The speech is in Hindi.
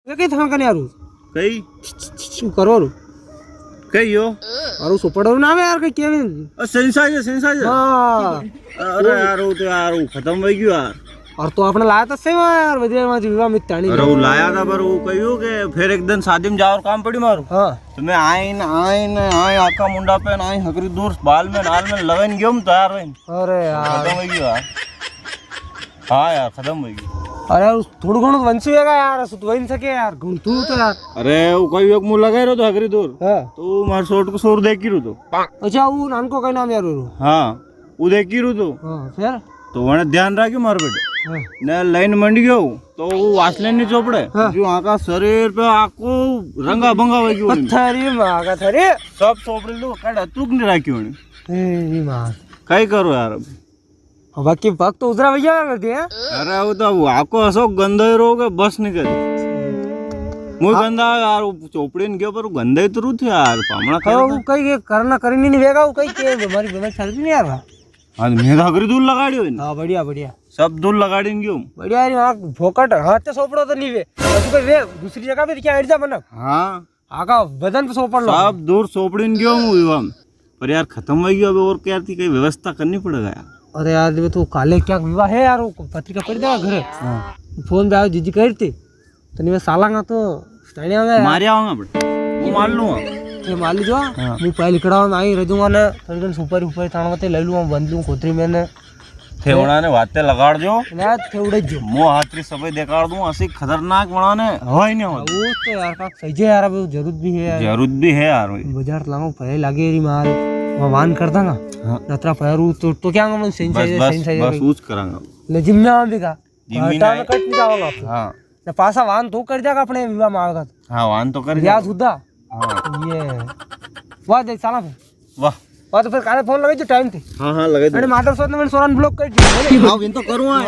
ये कई थां कने यार कई શું કરવાનું कई यो મારું સોપડવાનું ના આવે યાર કઈ કેવી सेंसाइजर હા अरे यार वो तो यार वो खत्म हो गयो यार और तो આપણે લાયા તો સેવા યાર બજારમાં વિવાહ મિત્તાણી अरे वो लाया था पर वो कहियो के फिर एक दिन शादी में जाओ काम पड़ी मारू હા तो मैं आए आका मुंडा पे आए हकरी दूर बाल में नाल में लगन गयो तो यार અરે યાર खत्म हो गयो यार हाँ यार खत्म हो गयो અરે યાર થોડું ઘણું વંચ્યું હેગા યાર શું તો વઈ ન શકે યાર ઘૂંટું તો યાર अरे वो कहियो एक मुंह लगाई रहो तो हकरी दूर હા तो मार सोट को सोर देखी रू तो અચ્છા હું નાનકો કઈ નામ યાર हाँ वो देखी रू तो હા ફેર वने ध्यान राख्यो मार बेटे હા ने लाइन मंडी गयो तो वो वासलेन नहीं चोपड़े हाँ। जो आका शरीर पे आको रंगा भंगा हो गयो પથ્થરી માગા થરી सब चोपड़ी लो काढ़ा तुक नहीं राख्यो એ માર कई करो यार अब બાકી પગ તો ઉતરા વઈ ગયા નથી હે अरे वो तो वो आको हसो गंदे रोगे बस नहीं करे मुझे गंदा यार वो चोपड़ी ने गयो पर वो गंदे तो रू थे यार पामना હવે હું કઈ કરના કરીને નહીં વેગા હું કઈ કે મારી બીમારી સારી नहीं यार हाँ मैं तो हकरी दूर लगाड़ियो હા बढ़िया बढ़िया सब दूर लगाड़ी गयो बढ़िया यार वहाँ फोकट हाथ से सोपड़ो तो नहीं वे तू कोई वे दूसरी जगह पे क्या हट जा बना हाँ आका बदन पे सोपड़ लो सब दूर चोपड़ी ने गयो हूँ विवाह में पर यार खत्म हो गयो अब और क्या थी कई व्यवस्था करनी पड़ेगा यार अरे यार ये तो काले क्या विवाह है यार वो पत्रिका पड़ देगा घरे हाँ फोन पे आओ जीजी कही थी तो नहीं मैं सालांगा तो स्टैंडिया में मारे आऊंगा बट वो मार लूंगा ये मान लीजिए हाँ। मैं पहले लिखड़ा आई रजूंगा ना थोड़ी दिन ऊपर ऊपर ताणवते ले लूंगा बंद लूं कोतरी में ने थेवड़ा ने वाते लगाड़ जो ना थोड़े जो मो हाथरी सबे देखाड़ दूं ऐसी खतरनाक बनाने हवा ही नहीं हो वो तो यार का सही है यार अब जरूरत भी है यार जरूरत भी है यार भाई बाजार लाऊं पहले लगे री मार वान कर दूंगा हाँ। नत्रा पैरू तो क्या मैं सेंस बस बस सेंस बस यूज करांगा ले जिम में आऊं भी का जिम में हटा नहीं। में कट नहीं जाऊंगा हाँ ना पासा वान तो कर जाएगा अपने विवाह में आएगा हाँ वान तो कर याद हुदा हाँ ये वाह देख साला फिर वाह वाह तो फिर काले फोन लगे जो टाइम थे हाँ हाँ लगे मैंने माधव सोच ने मैंने सोरान ब्लॉक कर दिया हाँ इन तो करूँगा